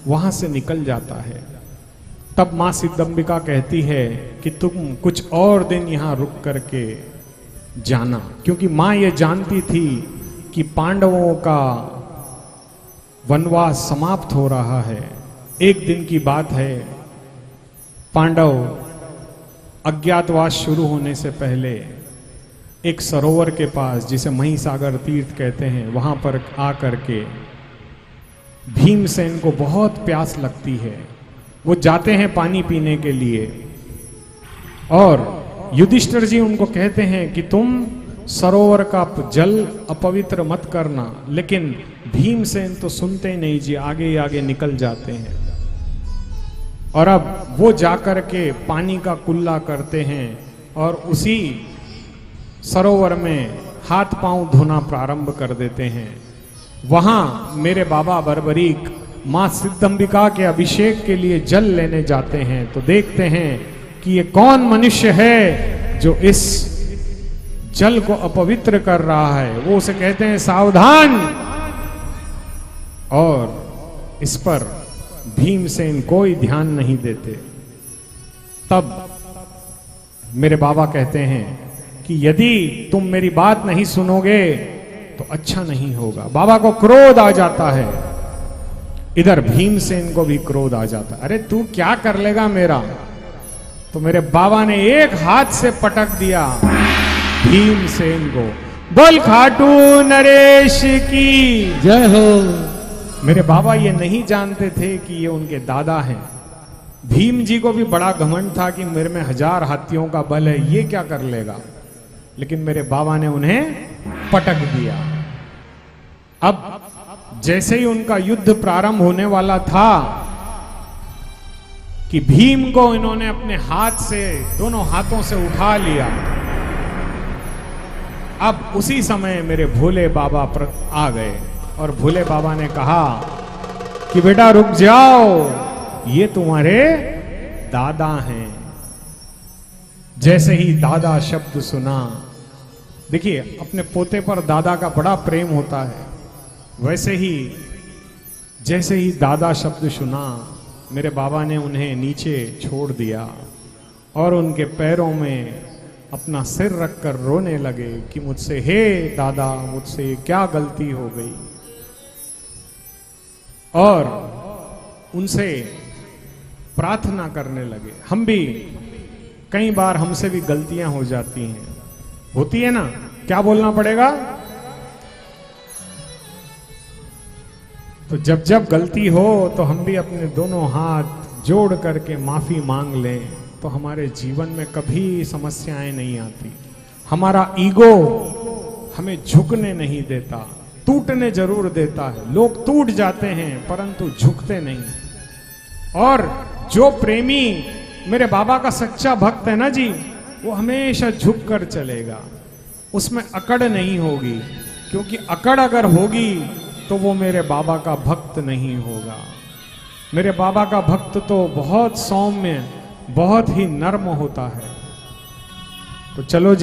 वहां से निकल जाता है। तब मां सिद्धंबिका कहती है कि तुम कुछ और दिन यहां रुक करके जाना, क्योंकि मां ये जानती थी कि पांडवों का वनवास समाप्त हो रहा है। एक दिन की बात है, पांडव अज्ञातवास शुरू होने से पहले एक सरोवर के पास, जिसे महिसागर तीर्थ कहते हैं, वहां पर आकर के भीमसेन को बहुत प्यास लगती है। वो जाते हैं पानी पीने के लिए और युधिष्ठिर जी उनको कहते हैं कि तुम सरोवर का जल अपवित्र मत करना, लेकिन भीमसेन तो सुनते ही नहीं जी, आगे ही आगे निकल जाते हैं। और अब वो जाकर के पानी का कुल्ला करते हैं और उसी सरोवर में हाथ पांव धोना प्रारंभ कर देते हैं। वहां मेरे बाबा बर्बरीक मां सिद्धंबिका के अभिषेक के लिए जल लेने जाते हैं, तो देखते हैं कि ये कौन मनुष्य है जो इस जल को अपवित्र कर रहा है। वो उसे कहते हैं सावधान, और इस पर भीमसेन कोई ध्यान नहीं देते। तब मेरे बाबा कहते हैं कि यदि तुम मेरी बात नहीं सुनोगे तो अच्छा नहीं होगा। बाबा को क्रोध आ जाता है, इधर भीमसेन को भी क्रोध आ जाता है। अरे तू क्या कर लेगा मेरा? तो मेरे बाबा ने एक हाथ से पटक दिया भीमसेन को। बोल खाटू नरेश की जय हो। मेरे बाबा ये नहीं जानते थे कि ये उनके दादा हैं। भीम जी को भी बड़ा घमंड था कि मेरे में 1000 हाथियों का बल है, ये क्या कर लेगा, लेकिन मेरे बाबा ने उन्हें पटक दिया। अब जैसे ही उनका युद्ध प्रारंभ होने वाला था कि भीम को इन्होंने अपने हाथ से, दोनों हाथों से उठा लिया। अब उसी समय मेरे भोले बाबा आ गए और भोले बाबा ने कहा कि बेटा रुक जाओ, ये तुम्हारे दादा हैं। जैसे ही दादा शब्द सुना, देखिए अपने पोते पर दादा का बड़ा प्रेम होता है, वैसे ही जैसे ही दादा शब्द सुना, मेरे बाबा ने उन्हें नीचे छोड़ दिया और उनके पैरों में अपना सिर रखकर रोने लगे कि मुझसे, हे दादा, मुझसे क्या गलती हो गई। और उनसे प्रार्थना करने लगे। हम भी कई बार, हमसे भी गलतियां हो जाती हैं, होती है ना, क्या बोलना पड़ेगा? तो जब जब गलती हो तो हम भी अपने दोनों हाथ जोड़ करके माफी मांग लें, तो हमारे जीवन में कभी समस्याएं नहीं आती। हमारा ईगो हमें झुकने नहीं देता, टूटने जरूर देता है। लोग टूट जाते हैं परंतु झुकते नहीं। और जो प्रेमी मेरे बाबा का सच्चा भक्त है ना जी, वो हमेशा झुक कर चलेगा, उसमें अकड़ नहीं होगी, क्योंकि अकड़ अगर होगी तो वो मेरे बाबा का भक्त नहीं होगा। मेरे बाबा का भक्त तो बहुत सौम्य, बहुत ही नर्म होता है। तो चलो जी।